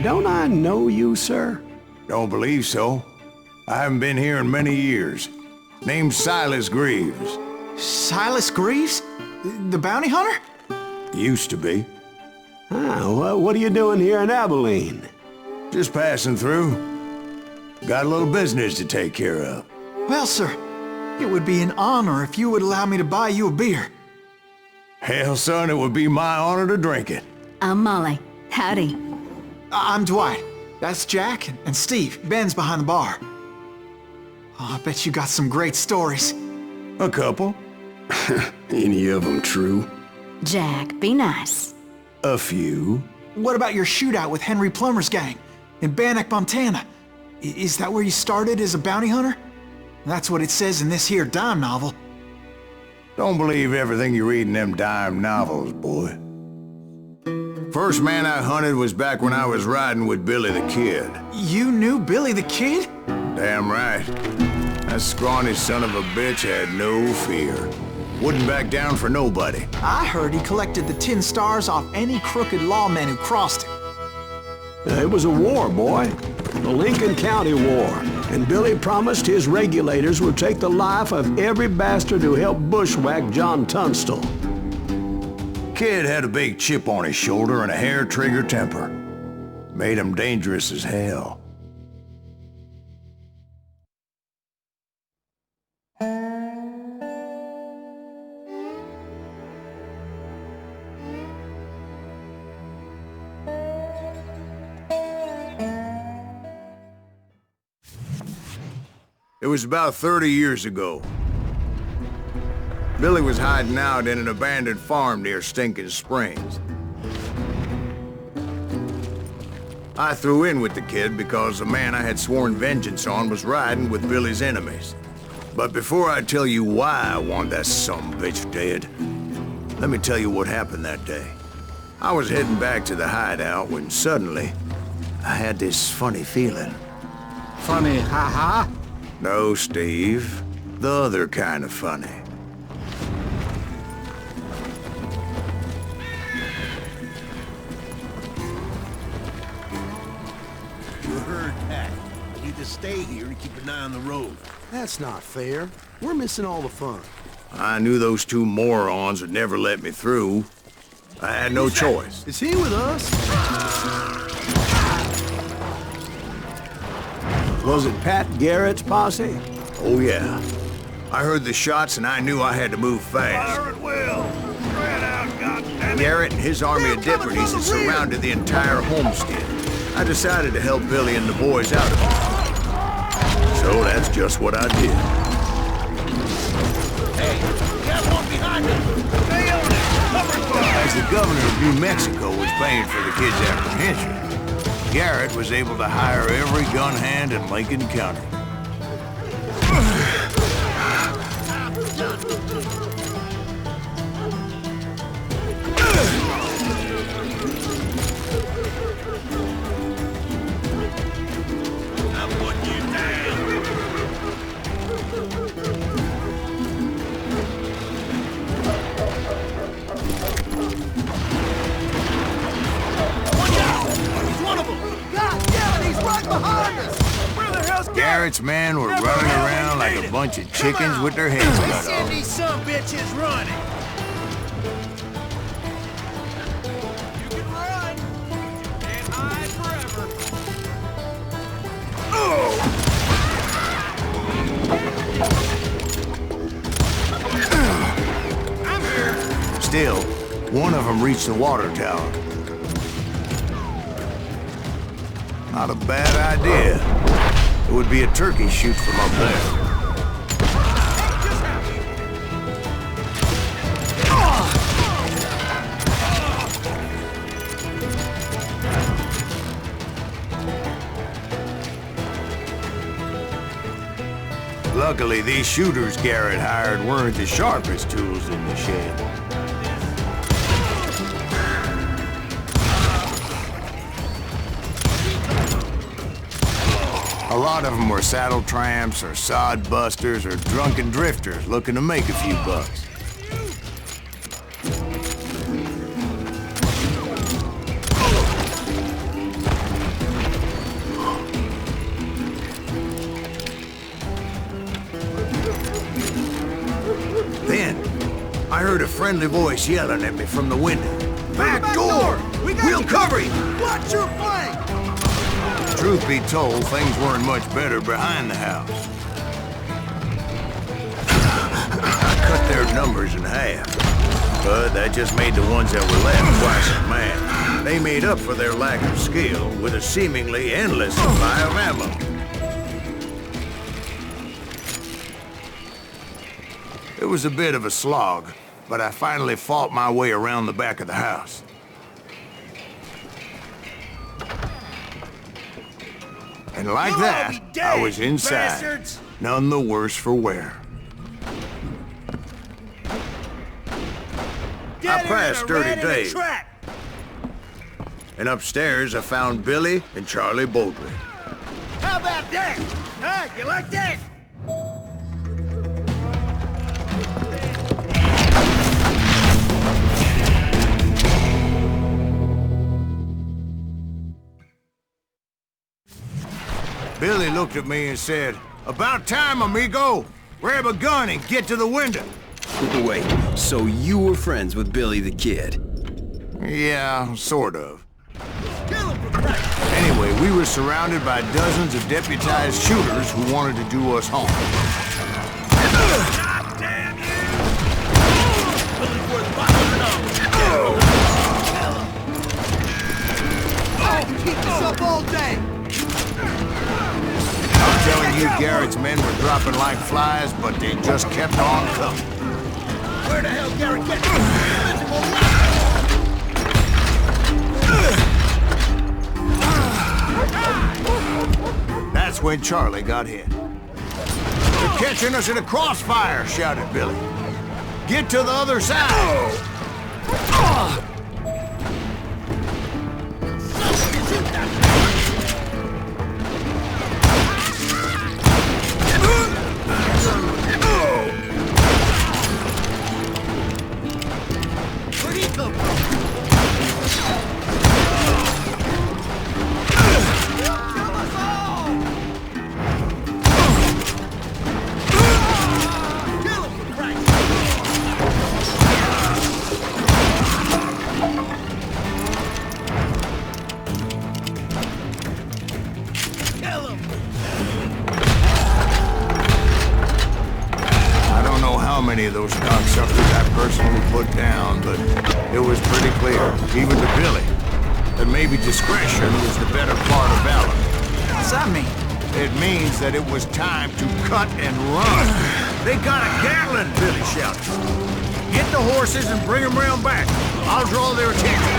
Don't I know you, sir? Don't believe so. I haven't been here in many years. Name's Silas Greaves. Silas Greaves? The bounty hunter? Used to be. Well, what are you doing here in Abilene? Just passing through. Got a little business to take care of. Well, sir, it would be an honor if you would allow me to buy you a beer. Hell, son, it would be my honor to drink it. I'm Molly. Howdy. I'm Dwight. That's Jack and Steve. Ben's behind the bar. Oh, I bet you got some great stories. A couple. Any of them true? Jack, be nice. A few. What about your shootout with Henry Plummer's gang in Bannock, Montana? Is that where you started as a bounty hunter? That's what it says in this here dime novel. Don't believe everything you read in them dime novels, boy. First man I hunted was back when I was riding with Billy the Kid. You knew Billy the Kid? Damn right. That scrawny son of a bitch had no fear. Wouldn't back down for nobody. I heard he collected the 10 stars off any crooked lawmen who crossed him. It was a war, boy. The Lincoln County War. And Billy promised his regulators would take the life of every bastard who helped bushwhack John Tunstall. Kid had a big chip on his shoulder and a hair-trigger temper. Made him dangerous as hell. It was about 30 years ago. Billy was hiding out in an abandoned farm near Stinking Springs. I threw in with the kid because the man I had sworn vengeance on was riding with Billy's enemies. But before I tell you why I want that sumbitch dead, let me tell you what happened that day. I was heading back to the hideout when suddenly I had this funny feeling. Funny, ha-ha? No, Steve. The other kind of funny. You heard that. You need to stay here and keep an eye on the road. That's not fair. We're missing all the fun. I knew those two morons would never let me through. I had no choice. Is he with us? Was it Pat Garrett's posse? Oh, yeah. I heard the shots and I knew I had to move fast. Fire at will! Spread out, goddammit! Garrett and his army of deputies had surrounded the entire homestead. I decided to help Billy and the boys out of it. So that's just what I did. Hey, you got one behind me! Stay on it! Cover fire! As the governor of New Mexico was paying for the kid's apprehension, Garrett was able to hire every gun hand in Lincoln County. I'm putting you down! Watch out! He's one of them! God damn it, he's right behind us! Where the hell's Garrett's men were running around like a bunch of chickens with their heads cut Send off. these sumbitches running! You can run! You can't hide forever! I'm here! Still, one of them reached the water tower. Not a bad idea. It would be a turkey shoot from up there. Luckily, these shooters Garrett hired weren't the sharpest tools in the shed. A lot of them were saddle tramps or sod busters or drunken drifters looking to make a few bucks. friendly voice yelling at me from the window. Back door! We'll cover you! Watch your flank! Truth be told, things weren't much better behind the house. I cut their numbers in half, but that just made the ones that were left twice as mad. They made up for their lack of skill with a seemingly endless supply of ammo. It was a bit of a slog, but I finally fought my way around the back of the house. And like that, I was inside, bastards. None the worse for wear. I passed dirty days. And upstairs, I found Billy and Charlie Baldwin. How about that? Huh? You like that? Billy looked at me and said, "About time, amigo. Grab a gun and get to the window." Wait, so you were friends with Billy the Kid? Yeah, sort of. Anyway, we were surrounded by dozens of deputized shooters who wanted to do us harm. God damn you! Billy's worth Keep this up all day! I'm telling you, Garrett's men were dropping like flies, but they just kept on coming. Where the hell Garrett get That's when Charlie got hit. "They're catching us in a crossfire," shouted Billy. "Get to the other side!" Where'd he come from? How many of those cocksuckers I personally put down, but it was pretty clear, even to Billy, that maybe discretion was the better part of valor. What's that mean? It means that it was time to cut and run. "They got a Gatling!" Billy shouted. "Get the horses and bring them round back. I'll draw their attention."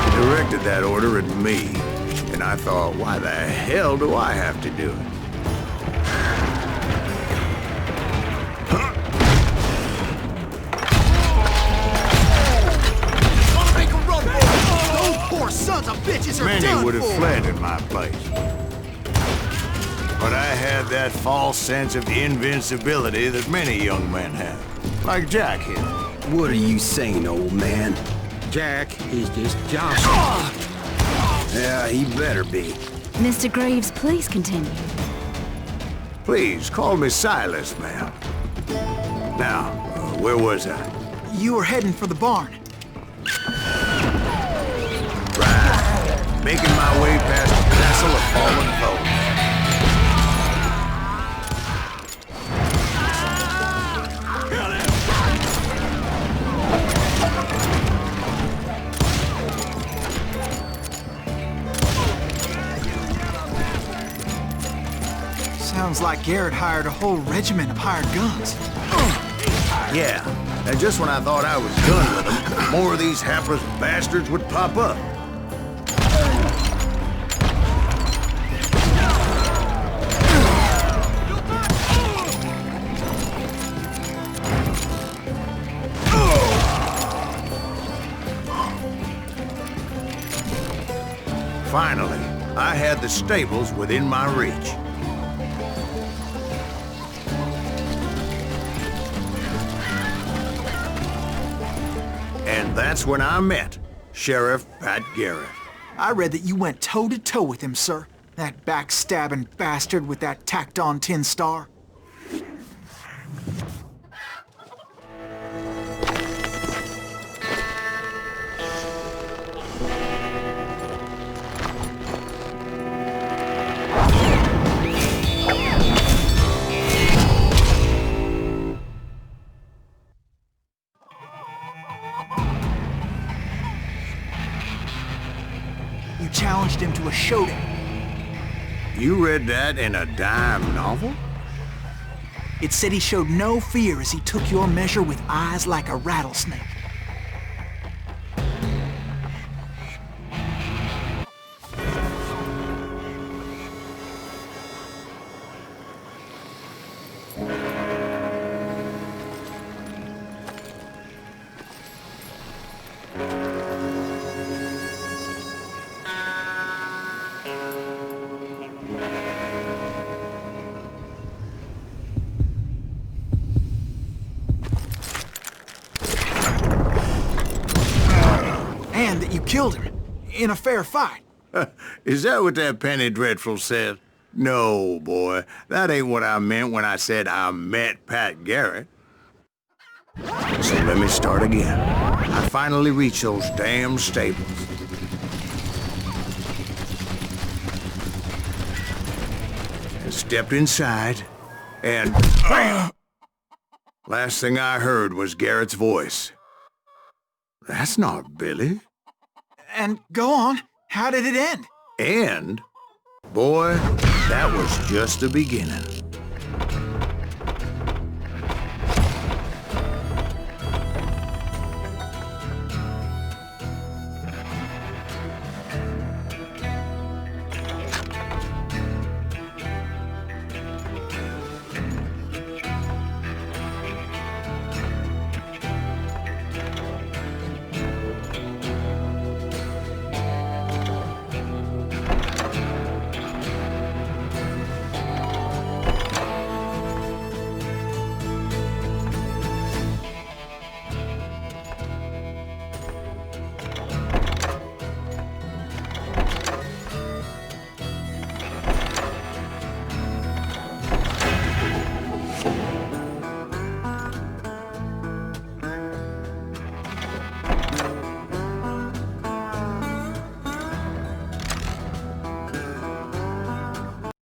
He directed that order at me, and I thought, why the hell do I have to do it? Sons of bitches are Many done would have for. fled in my place. But I had that false sense of invincibility that many young men have. Like Jack here. What are you saying, old man? Jack, he's just joshing. Yeah, he better be. Mr. Graves, please continue. Please, call me Silas, ma'am. Now, where was I? You were heading for the barn. Making my way past a castle of fallen foes. Sounds like Garrett hired a whole regiment of hired guns. Yeah, and just when I thought I was done with them, more of these hapless bastards would pop up. Finally, I had the stables within my reach. And that's when I met Sheriff Pat Garrett. I read that you went toe-to-toe with him, sir. That backstabbing bastard with that tacked-on tin star. You challenged him to a showdown. You read that in a dime novel? It said he showed no fear as he took your measure with eyes like a rattlesnake. And that you killed him in a fair fight. Is that what that Penny Dreadful said? No, boy. That ain't what I meant when I said I met Pat Garrett. So let me start again. I finally reached those damn stables. And stepped inside, and... Last thing I heard was Garrett's voice. That's not Billy. And go on, how did it end? And, boy, that was just the beginning.